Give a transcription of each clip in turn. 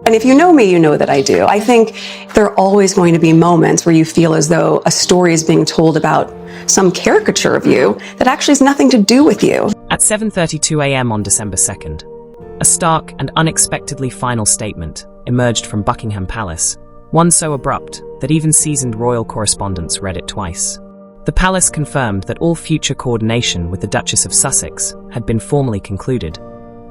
And if you know me, you know that I do. I think there are always going to be moments where you feel as though a story is being told about some caricature of you that actually has nothing to do with you. At 7:32 a.m. on December 2nd, a stark and unexpectedly final statement emerged from Buckingham Palace, one so abrupt that even seasoned royal correspondents read it twice. The palace confirmed that all future coordination with the Duchess of Sussex had been formally concluded,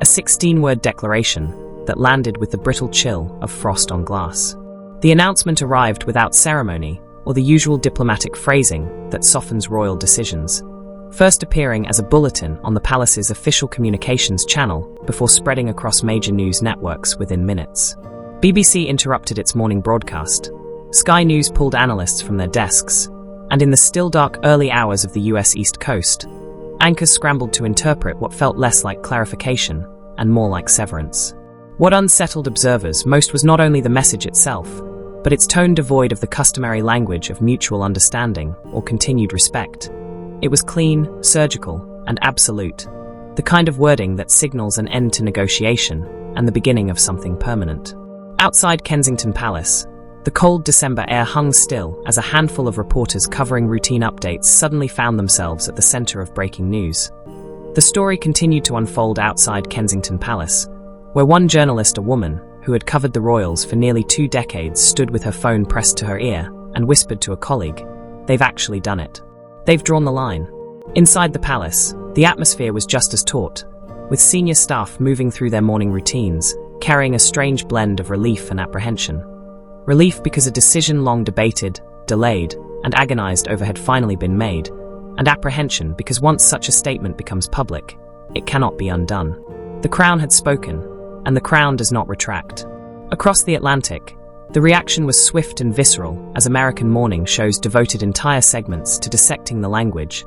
a 16-word declaration that landed with the brittle chill of frost on glass. The announcement arrived without ceremony or the usual diplomatic phrasing that softens royal decisions, first appearing as a bulletin on the palace's official communications channel before spreading across major news networks within minutes. BBC interrupted its morning broadcast. Sky News pulled analysts from their desks, and in the still dark early hours of the US East Coast, anchors scrambled to interpret what felt less like clarification and more like severance. What unsettled observers most was not only the message itself, but its tone devoid of the customary language of mutual understanding or continued respect. It was clean, surgical, and absolute, the kind of wording that signals an end to negotiation and the beginning of something permanent. Outside Kensington Palace, the cold December air hung still as a handful of reporters covering routine updates suddenly found themselves at the center of breaking news. The story continued to unfold outside Kensington Palace, where one journalist, a woman who had covered the royals for nearly 2 decades, stood with her phone pressed to her ear and whispered to a colleague, "They've actually done it. They've drawn the line." Inside the palace, the atmosphere was just as taut, with senior staff moving through their morning routines, carrying a strange blend of relief and apprehension. Relief because a decision long debated, delayed, and agonized over had finally been made, and apprehension because once such a statement becomes public, it cannot be undone. The Crown had spoken, and the Crown does not retract. Across the Atlantic, the reaction was swift and visceral as American morning shows devoted entire segments to dissecting the language,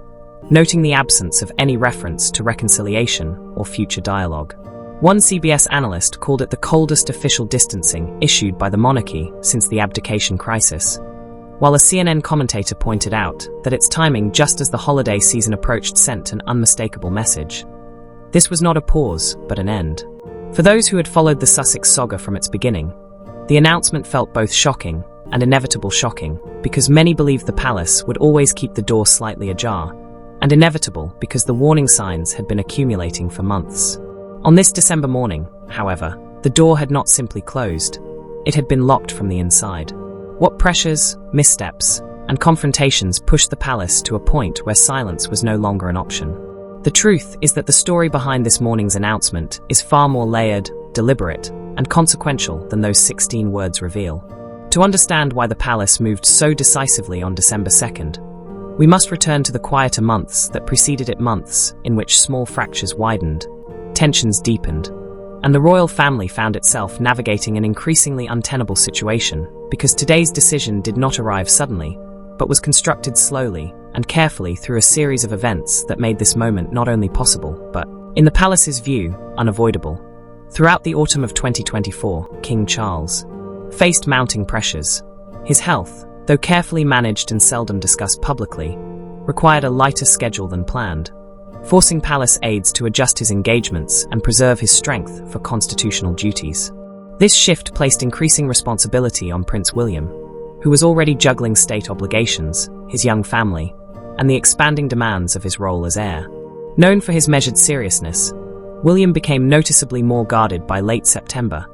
noting the absence of any reference to reconciliation or future dialogue. One CBS analyst called it the coldest official distancing issued by the monarchy since the abdication crisis, while a CNN commentator pointed out that its timing just as the holiday season approached sent an unmistakable message. This was not a pause, but an end. For those who had followed the Sussex saga from its beginning, the announcement felt both shocking and inevitable. Shocking because many believed the palace would always keep the door slightly ajar, and inevitable because the warning signs had been accumulating for months. On this December morning, however, the door had not simply closed, it had been locked from the inside. What pressures, missteps, and confrontations pushed the palace to a point where silence was no longer an option? The truth is that the story behind this morning's announcement is far more layered, deliberate, and consequential than those 16 words reveal. To understand why the palace moved so decisively on December 2nd, we must return to the quieter months that preceded it, months in which small fractures widened, tensions deepened, and the royal family found itself navigating an increasingly untenable situation because today's decision did not arrive suddenly, but was constructed slowly and carefully through a series of events that made this moment not only possible, but, in the palace's view, unavoidable. Throughout the autumn of 2024, King Charles faced mounting pressures. His health, though carefully managed and seldom discussed publicly, required a lighter schedule than planned, forcing palace aides to adjust his engagements and preserve his strength for constitutional duties. This shift placed increasing responsibility on Prince William, who was already juggling state obligations, his young family, and the expanding demands of his role as heir. Known for his measured seriousness, William became noticeably more guarded by late September,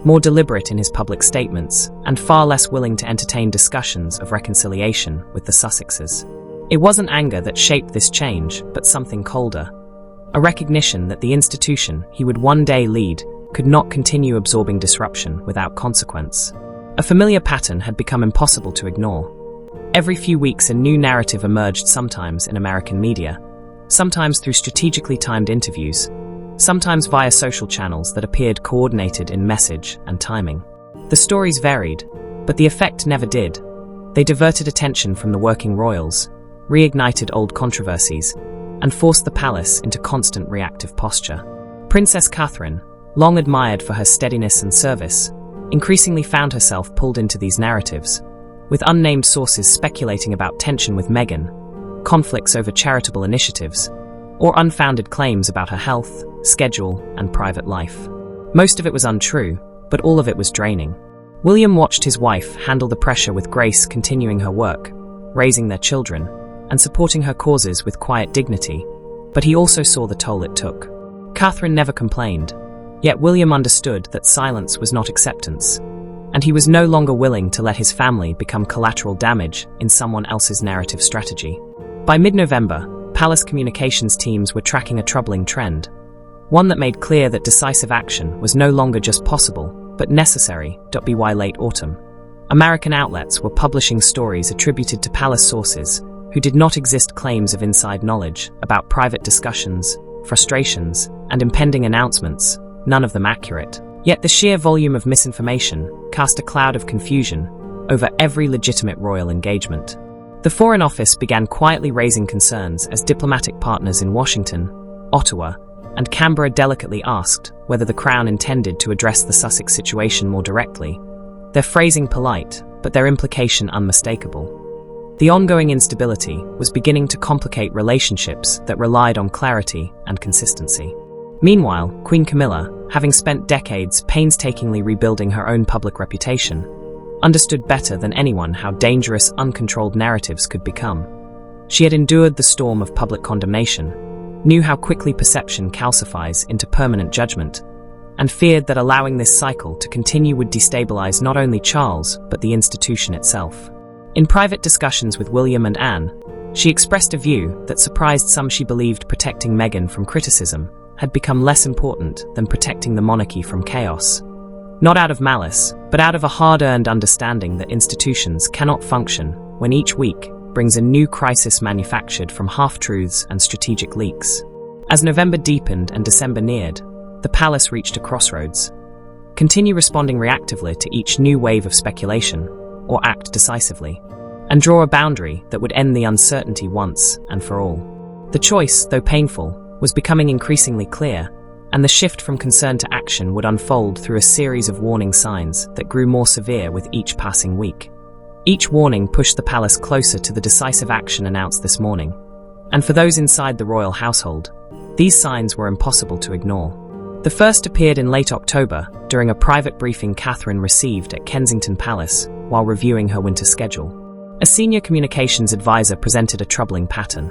more deliberate in his public statements, and far less willing to entertain discussions of reconciliation with the Sussexes. It wasn't anger that shaped this change, but something colder, a recognition that the institution he would one day lead could not continue absorbing disruption without consequence. A familiar pattern had become impossible to ignore. Every few weeks a new narrative emerged, sometimes in American media, sometimes through strategically timed interviews, sometimes via social channels that appeared coordinated in message and timing. The stories varied, but the effect never did. They diverted attention from the working royals, reignited old controversies, and forced the palace into constant reactive posture. Princess Catherine, long admired for her steadiness and service, increasingly found herself pulled into these narratives, with unnamed sources speculating about tension with Meghan, conflicts over charitable initiatives, or unfounded claims about her health, schedule, and private life. Most of it was untrue, but all of it was draining. William watched his wife handle the pressure with grace, continuing her work, raising their children, and supporting her causes with quiet dignity, but he also saw the toll it took. Catherine never complained, yet William understood that silence was not acceptance, and he was no longer willing to let his family become collateral damage in someone else's narrative strategy. By mid-November, palace communications teams were tracking a troubling trend, one that made clear that decisive action was no longer just possible, but necessary. By late autumn, American outlets were publishing stories attributed to palace sources who did not exist, claims of inside knowledge about private discussions, frustrations, and impending announcements, none of them accurate. Yet the sheer volume of misinformation cast a cloud of confusion over every legitimate royal engagement. The Foreign Office began quietly raising concerns as diplomatic partners in Washington, Ottawa, and Canberra delicately asked whether the Crown intended to address the Sussex situation more directly, their phrasing polite, but their implication unmistakable. The ongoing instability was beginning to complicate relationships that relied on clarity and consistency. Meanwhile, Queen Camilla, having spent decades painstakingly rebuilding her own public reputation, understood better than anyone how dangerous uncontrolled narratives could become. She had endured the storm of public condemnation, knew how quickly perception calcifies into permanent judgment, and feared that allowing this cycle to continue would destabilize not only Charles, but the institution itself. In private discussions with William and Anne, she expressed a view that surprised some. She believed protecting Meghan from criticism had become less important than protecting the monarchy from chaos. Not out of malice, but out of a hard-earned understanding that institutions cannot function when each week brings a new crisis manufactured from half-truths and strategic leaks. As November deepened and December neared, the palace reached a crossroads. Continue responding reactively to each new wave of speculation, or act decisively, and draw a boundary that would end the uncertainty once and for all. The choice, though painful, was becoming increasingly clear, and the shift from concern to action would unfold through a series of warning signs that grew more severe with each passing week. Each warning pushed the palace closer to the decisive action announced this morning, and for those inside the royal household, these signs were impossible to ignore. The first appeared in late October during a private briefing Catherine received at Kensington Palace while reviewing her winter schedule. A senior communications advisor presented a troubling pattern.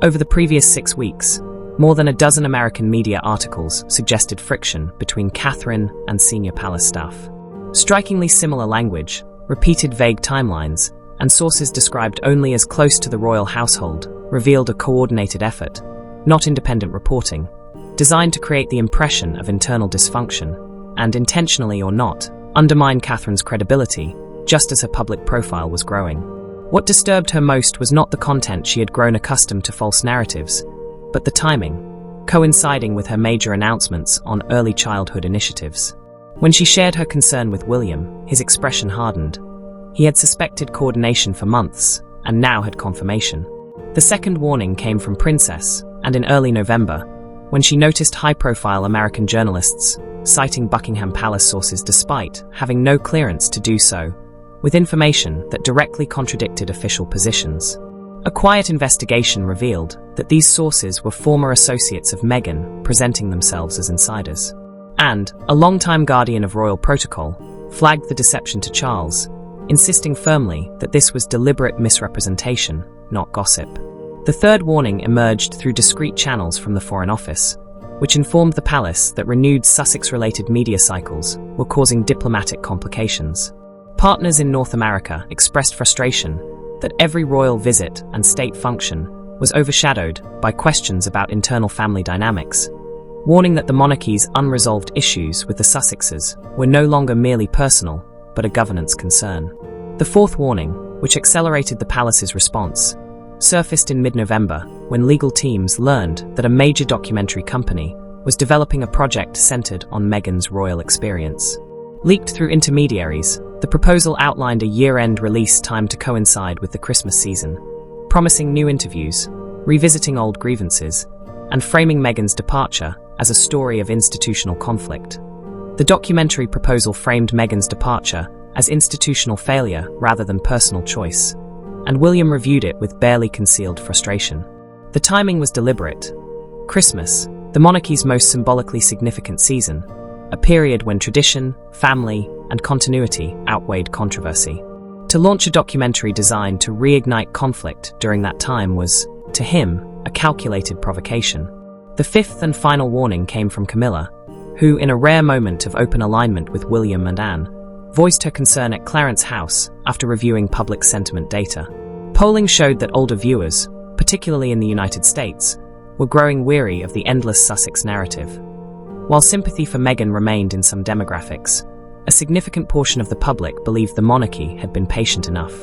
Over the previous 6 weeks, more than a dozen American media articles suggested friction between Catherine and senior palace staff. Strikingly similar language, repeated vague timelines, and sources described only as close to the royal household revealed a coordinated effort, not independent reporting, designed to create the impression of internal dysfunction, and intentionally or not, undermine Catherine's credibility, just as her public profile was growing. What disturbed her most was not the content. She had grown accustomed to false narratives, but the timing, coinciding with her major announcements on early childhood initiatives. When she shared her concern with William, his expression hardened. He had suspected coordination for months, and now had confirmation. The second warning came from Princess, and in early November, when she noticed high-profile American journalists citing Buckingham Palace sources despite having no clearance to do so, with information that directly contradicted official positions. A quiet investigation revealed that these sources were former associates of Meghan presenting themselves as insiders. And, a longtime guardian of royal protocol, flagged the deception to Charles, insisting firmly that this was deliberate misrepresentation, not gossip. The third warning emerged through discreet channels from the Foreign Office, which informed the palace that renewed Sussex-related media cycles were causing diplomatic complications. Partners in North America expressed frustration that every royal visit and state function was overshadowed by questions about internal family dynamics, warning that the monarchy's unresolved issues with the Sussexes were no longer merely personal, but a governance concern. The fourth warning, which accelerated the palace's response, surfaced in mid-November when legal teams learned that a major documentary company was developing a project centered on Meghan's royal experience. Leaked through intermediaries, the proposal outlined a year-end release timed to coincide with the Christmas season, promising new interviews, revisiting old grievances, and framing Meghan's departure as a story of institutional conflict. The documentary proposal framed Meghan's departure as institutional failure rather than personal choice, and William reviewed it with barely concealed frustration. The timing was deliberate. Christmas, the monarchy's most symbolically significant season, a period when tradition, family, and continuity outweighed controversy. To launch a documentary designed to reignite conflict during that time was, to him, a calculated provocation. The fifth and final warning came from Camilla, who, in a rare moment of open alignment with William and Anne, voiced her concern at Clarence House after reviewing public sentiment data. Polling showed that older viewers, particularly in the United States, were growing weary of the endless Sussex narrative. While sympathy for Meghan remained in some demographics, a significant portion of the public believed the monarchy had been patient enough.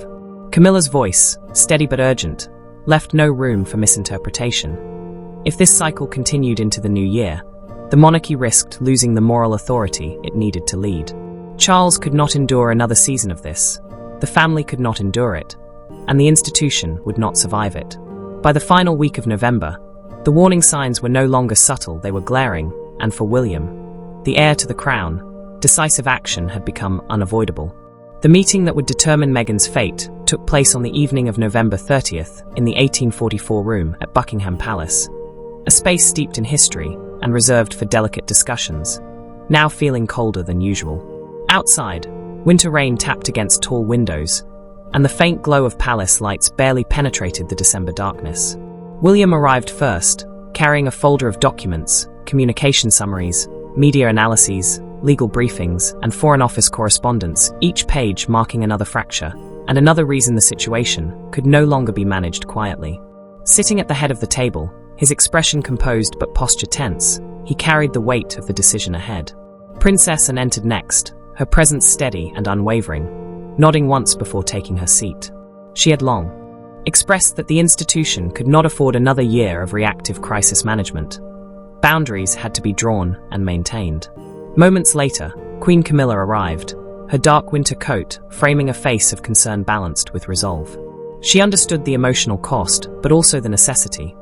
Camilla's voice, steady but urgent, left no room for misinterpretation. If this cycle continued into the new year, the monarchy risked losing the moral authority it needed to lead. Charles could not endure another season of this, the family could not endure it, and the institution would not survive it. By the final week of November, the warning signs were no longer subtle, they were glaring, and for William, the heir to the crown, decisive action had become unavoidable. The meeting that would determine Meghan's fate took place on the evening of November 30th in the 1844 room at Buckingham Palace, a space steeped in history and reserved for delicate discussions, now feeling colder than usual. Outside, winter rain tapped against tall windows, and the faint glow of palace lights barely penetrated the December darkness. William arrived first, carrying a folder of documents, communication summaries, media analyses, legal briefings, and Foreign Office correspondence, each page marking another fracture, and another reason the situation could no longer be managed quietly. Sitting at the head of the table, his expression composed but posture tense, he carried the weight of the decision ahead. Princess Anne entered next, her presence steady and unwavering, nodding once before taking her seat. She had long expressed that the institution could not afford another year of reactive crisis management. Boundaries had to be drawn and maintained. Moments later, Queen Camilla arrived, her dark winter coat framing a face of concern balanced with resolve. She understood the emotional cost, but also the necessity.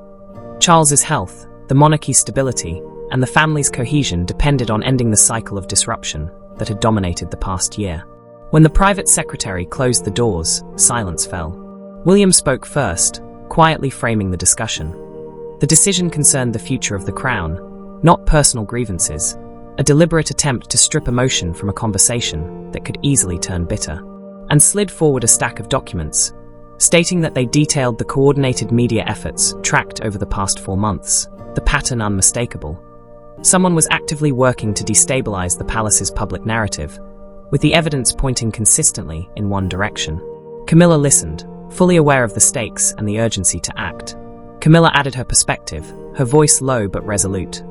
Charles's health, the monarchy's stability, and the family's cohesion depended on ending the cycle of disruption that had dominated the past year. When the private secretary closed the doors, silence fell. William spoke first, quietly framing the discussion. The decision concerned the future of the crown, not personal grievances, a deliberate attempt to strip emotion from a conversation that could easily turn bitter, and slid forward a stack of documents, stating that they detailed the coordinated media efforts tracked over the past 4 months, the pattern unmistakable. Someone was actively working to destabilize the palace's public narrative, with the evidence pointing consistently in one direction. Camilla listened, fully aware of the stakes and the urgency to act. Camilla added her perspective, her voice low but resolute.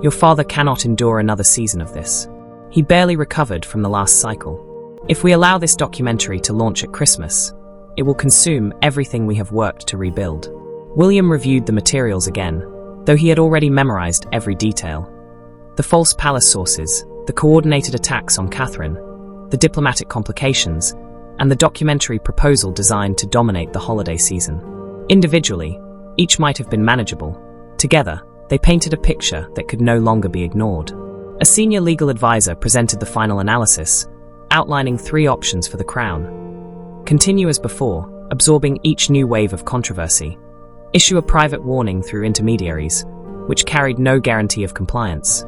Your father cannot endure another season of this. He barely recovered from the last cycle. If we allow this documentary to launch at Christmas, it will consume everything we have worked to rebuild. William reviewed the materials again, though he had already memorized every detail. The false palace sources, the coordinated attacks on Catherine, the diplomatic complications, and the documentary proposal designed to dominate the holiday season. Individually, each might have been manageable. Together, they painted a picture that could no longer be ignored. A senior legal advisor presented the final analysis, outlining 3 options for the crown. Continue as before, absorbing each new wave of controversy. Issue a private warning through intermediaries, which carried no guarantee of compliance.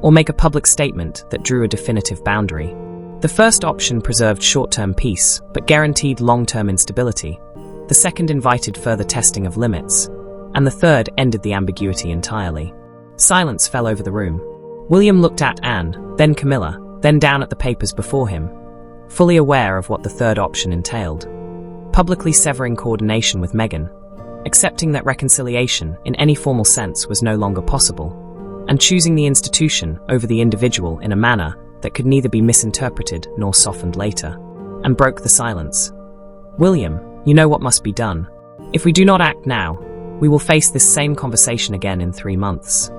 Or make a public statement that drew a definitive boundary. The first option preserved short-term peace, but guaranteed long-term instability. The second invited further testing of limits, and the third ended the ambiguity entirely. Silence fell over the room. William looked at Anne, then Camilla, then down at the papers before him, fully aware of what the third option entailed. Publicly severing coordination with Meghan, accepting that reconciliation in any formal sense was no longer possible, and choosing the institution over the individual in a manner that could neither be misinterpreted nor softened later, and broke the silence. William, you know what must be done. If we do not act now, we will face this same conversation again in 3 months.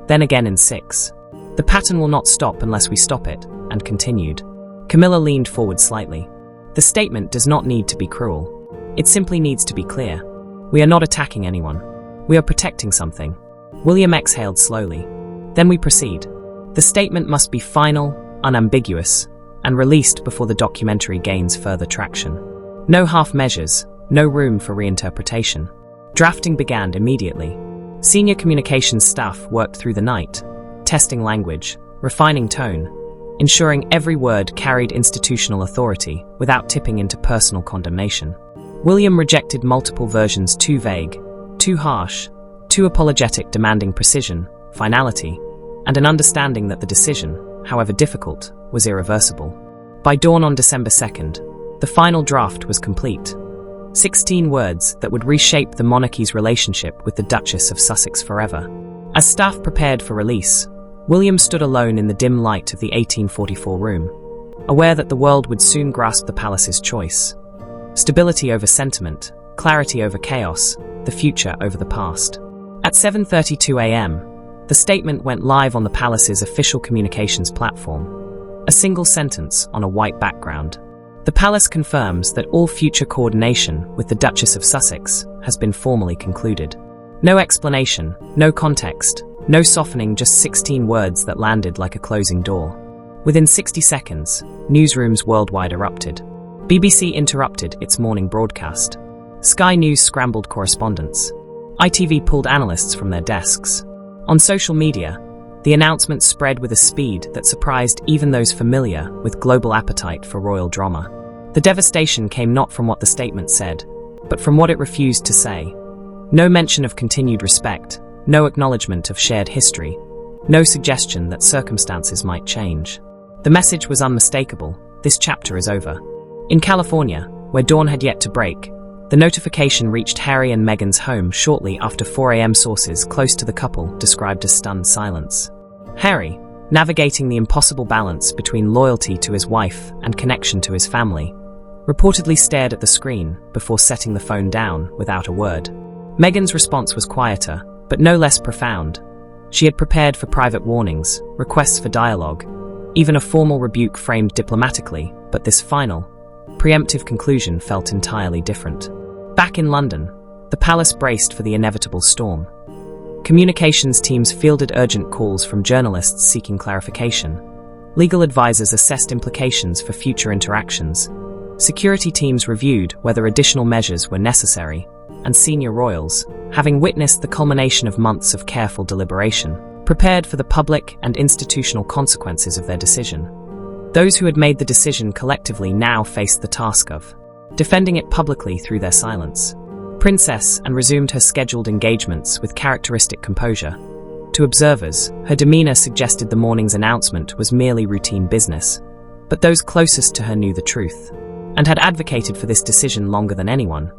Then again in 6. The pattern will not stop unless we stop it, and continued. Camilla leaned forward slightly. The statement does not need to be cruel. It simply needs to be clear. We are not attacking anyone. We are protecting something. William exhaled slowly. Then we proceed. The statement must be final, unambiguous, and released before the documentary gains further traction. No half measures, no room for reinterpretation. Drafting began immediately. Senior communications staff worked through the night, testing language, refining tone, ensuring every word carried institutional authority without tipping into personal condemnation. William rejected multiple versions too vague, too harsh, too apologetic, demanding precision, finality, and an understanding that the decision, however difficult, was irreversible. By dawn on December 2nd, the final draft was complete. 16 words that would reshape the monarchy's relationship with the Duchess of Sussex forever. As staff prepared for release, William stood alone in the dim light of the 1844 room, aware that the world would soon grasp the palace's choice. Stability over sentiment, clarity over chaos, the future over the past. At 7:32 a.m., the statement went live on the palace's official communications platform. A single sentence on a white background. The palace confirms that all future coordination with the Duchess of Sussex has been formally concluded. No explanation, no context, no softening, just 16 words that landed like a closing door. Within 60 seconds, newsrooms worldwide erupted. BBC interrupted its morning broadcast. Sky News scrambled correspondents. ITV pulled analysts from their desks. On social media, the announcement spread with a speed that surprised even those familiar with global appetite for royal drama. The devastation came not from what the statement said, but from what it refused to say. No mention of continued respect, no acknowledgement of shared history, no suggestion that circumstances might change. The message was unmistakable: this chapter is over. In California, where dawn had yet to break, the notification reached Harry and Meghan's home shortly after 4 a.m. Sources close to the couple described a stunned silence. Harry, navigating the impossible balance between loyalty to his wife and connection to his family, reportedly stared at the screen before setting the phone down without a word. Meghan's response was quieter, but no less profound. She had prepared for private warnings, requests for dialogue, even a formal rebuke framed diplomatically, but this final, preemptive conclusion felt entirely different. Back in London, the palace braced for the inevitable storm. Communications teams fielded urgent calls from journalists seeking clarification. Legal advisors assessed implications for future interactions. Security teams reviewed whether additional measures were necessary, and senior royals, having witnessed the culmination of months of careful deliberation, prepared for the public and institutional consequences of their decision. Those who had made the decision collectively now faced the task of defending it publicly through their silence. Princess Anne resumed her scheduled engagements with characteristic composure. To observers, her demeanor suggested the morning's announcement was merely routine business. But those closest to her knew the truth, and had advocated for this decision longer than anyone.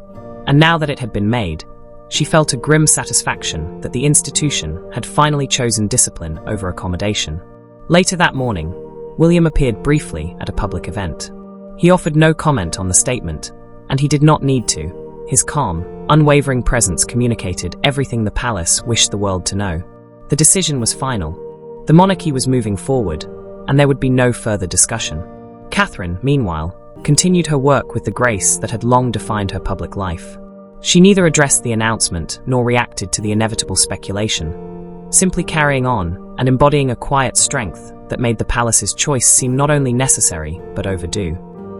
And now that it had been made, she felt a grim satisfaction that the institution had finally chosen discipline over accommodation. Later that morning, William appeared briefly at a public event. He offered no comment on the statement, and he did not need to. His calm, unwavering presence communicated everything the palace wished the world to know. The decision was final. The monarchy was moving forward, and there would be no further discussion. Catherine, meanwhile, continued her work with the grace that had long defined her public life. She neither addressed the announcement nor reacted to the inevitable speculation, simply carrying on and embodying a quiet strength that made the palace's choice seem not only necessary, but overdue.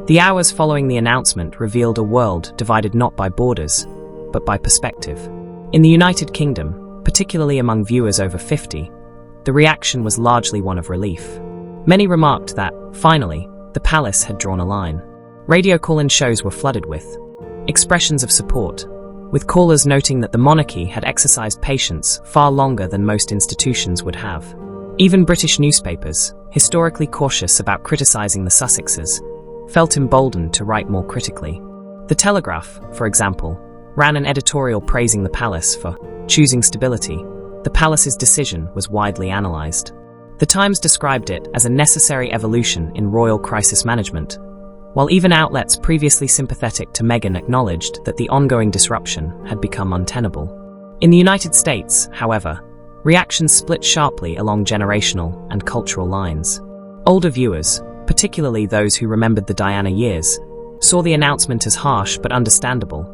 The hours following the announcement revealed a world divided not by borders, but by perspective. In the United Kingdom, particularly among viewers over 50, the reaction was largely one of relief. Many remarked that, finally, the palace had drawn a line. Radio call-in shows were flooded with expressions of support, with callers noting that the monarchy had exercised patience far longer than most institutions would have. Even British newspapers, historically cautious about criticising the Sussexes, felt emboldened to write more critically. The Telegraph, for example, ran an editorial praising the palace for choosing stability. The palace's decision was widely analysed. The Times described it as a necessary evolution in royal crisis management, while even outlets previously sympathetic to Meghan acknowledged that the ongoing disruption had become untenable. In the United States, however, reactions split sharply along generational and cultural lines. Older viewers, particularly those who remembered the Diana years, saw the announcement as harsh but understandable,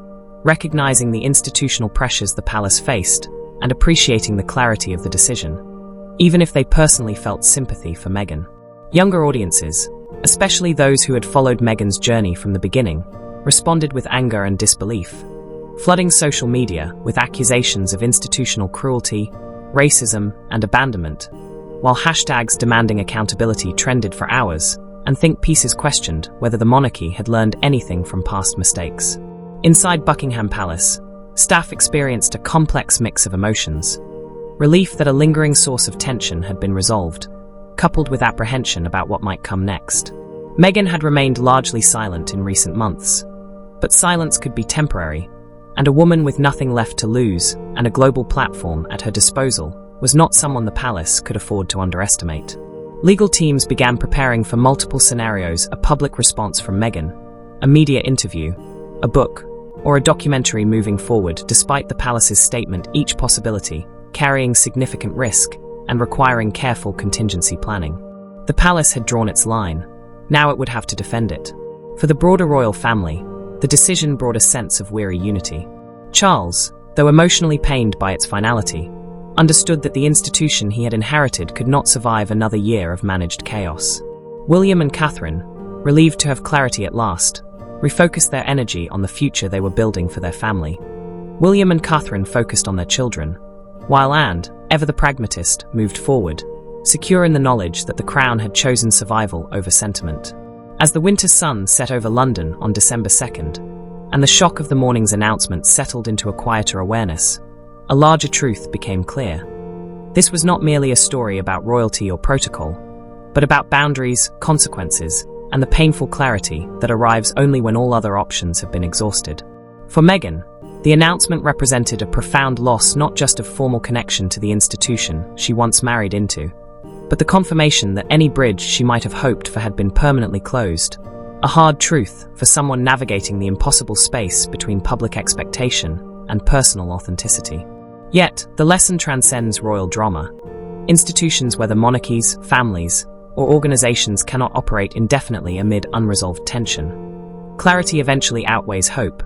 recognizing the institutional pressures the palace faced and appreciating the clarity of the decision, even if they personally felt sympathy for Meghan. Younger audiences, especially those who had followed Meghan's journey from the beginning, responded with anger and disbelief, flooding social media with accusations of institutional cruelty, racism, and abandonment. while hashtags demanding accountability trended for hours, and think pieces questioned whether the monarchy had learned anything from past mistakes. Inside Buckingham Palace, staff experienced a complex mix of emotions. Relief that a lingering source of tension had been resolved, coupled with apprehension about what might come next. Meghan had remained largely silent in recent months, but silence could be temporary, and a woman with nothing left to lose and a global platform at her disposal was not someone the palace could afford to underestimate. Legal teams began preparing for multiple scenarios: a public response from Meghan, a media interview, a book, or a documentary moving forward. Despite the palace's statement, each possibility carrying significant risk and requiring careful contingency planning. The palace had drawn its line. Now it would have to defend it. For the broader royal family, the decision brought a sense of weary unity. Charles, though emotionally pained by its finality, understood that the institution he had inherited could not survive another year of managed chaos. William and Catherine, relieved to have clarity at last, refocused their energy on the future they were building for their family. William and Catherine focused on their children, while Anne, ever the pragmatist, moved forward, secure in the knowledge that the crown had chosen survival over sentiment. As the winter sun set over London on December 2nd, and the shock of the morning's announcement settled into a quieter awareness, a larger truth became clear. This was not merely a story about royalty or protocol, but about boundaries, consequences, and the painful clarity that arrives only when all other options have been exhausted. For Meghan, the announcement represented a profound loss, not just of formal connection to the institution she once married into, but the confirmation that any bridge she might have hoped for had been permanently closed. A hard truth for someone navigating the impossible space between public expectation and personal authenticity. Yet, the lesson transcends royal drama. Institutions, whether monarchies, families, or organizations, cannot operate indefinitely amid unresolved tension. Clarity eventually outweighs hope.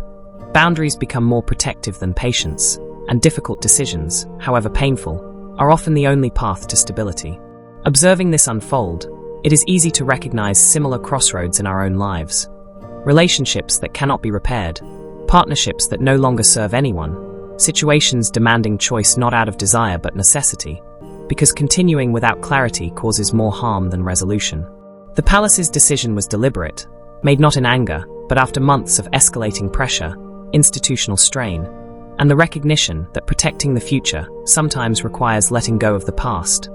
Boundaries become more protective than patience, and difficult decisions, however painful, are often the only path to stability. Observing this unfold, it is easy to recognize similar crossroads in our own lives. Relationships that cannot be repaired, partnerships that no longer serve anyone, situations demanding choice not out of desire but necessity, because continuing without clarity causes more harm than resolution. The palace's decision was deliberate, made not in anger, but after months of escalating pressure, institutional strain, and the recognition that protecting the future sometimes requires letting go of the past,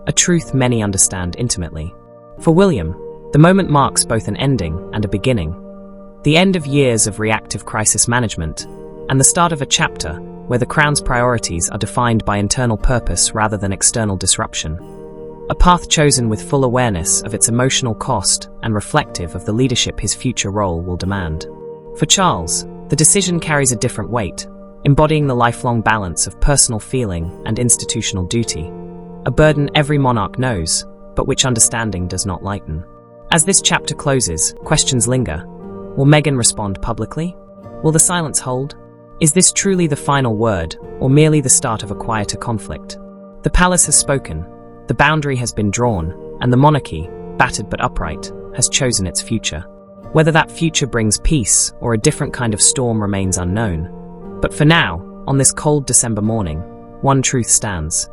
a truth many understand intimately. For William, the moment marks both an ending and a beginning, the end of years of reactive crisis management, and the start of a chapter where the crown's priorities are defined by internal purpose rather than external disruption. A path chosen with full awareness of its emotional cost and reflective of the leadership his future role will demand. For Charles, the decision carries a different weight, embodying the lifelong balance of personal feeling and institutional duty, a burden every monarch knows, but which understanding does not lighten. As this chapter closes, questions linger. Will Meghan respond publicly? Will the silence hold? Is this truly the final word, or merely the start of a quieter conflict? The palace has spoken, the boundary has been drawn, and the monarchy, battered but upright, has chosen its future. Whether that future brings peace or a different kind of storm remains unknown. But for now, on this cold December morning, one truth stands.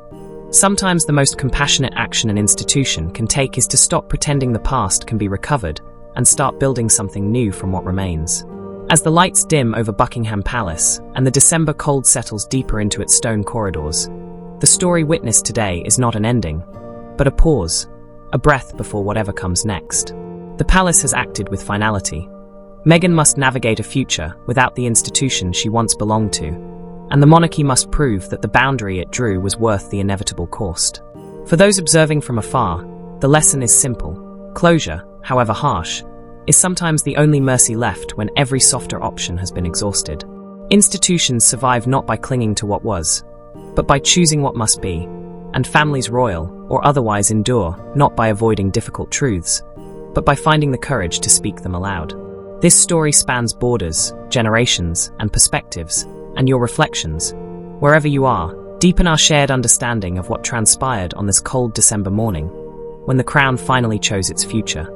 Sometimes the most compassionate action an institution can take is to stop pretending the past can be recovered and start building something new from what remains. As the lights dim over Buckingham Palace and the December cold settles deeper into its stone corridors, the story witnessed today is not an ending, but a pause, a breath before whatever comes next. The palace has acted with finality. Meghan must navigate a future without the institution she once belonged to, and the monarchy must prove that the boundary it drew was worth the inevitable cost. For those observing from afar, the lesson is simple. Closure, however harsh, is sometimes the only mercy left when every softer option has been exhausted. Institutions survive not by clinging to what was, but by choosing what must be, and families royal or otherwise endure not by avoiding difficult truths, but by finding the courage to speak them aloud. This story spans borders, generations, and perspectives, and your reflections, wherever you are, deepen our shared understanding of what transpired on this cold December morning, when the crown finally chose its future.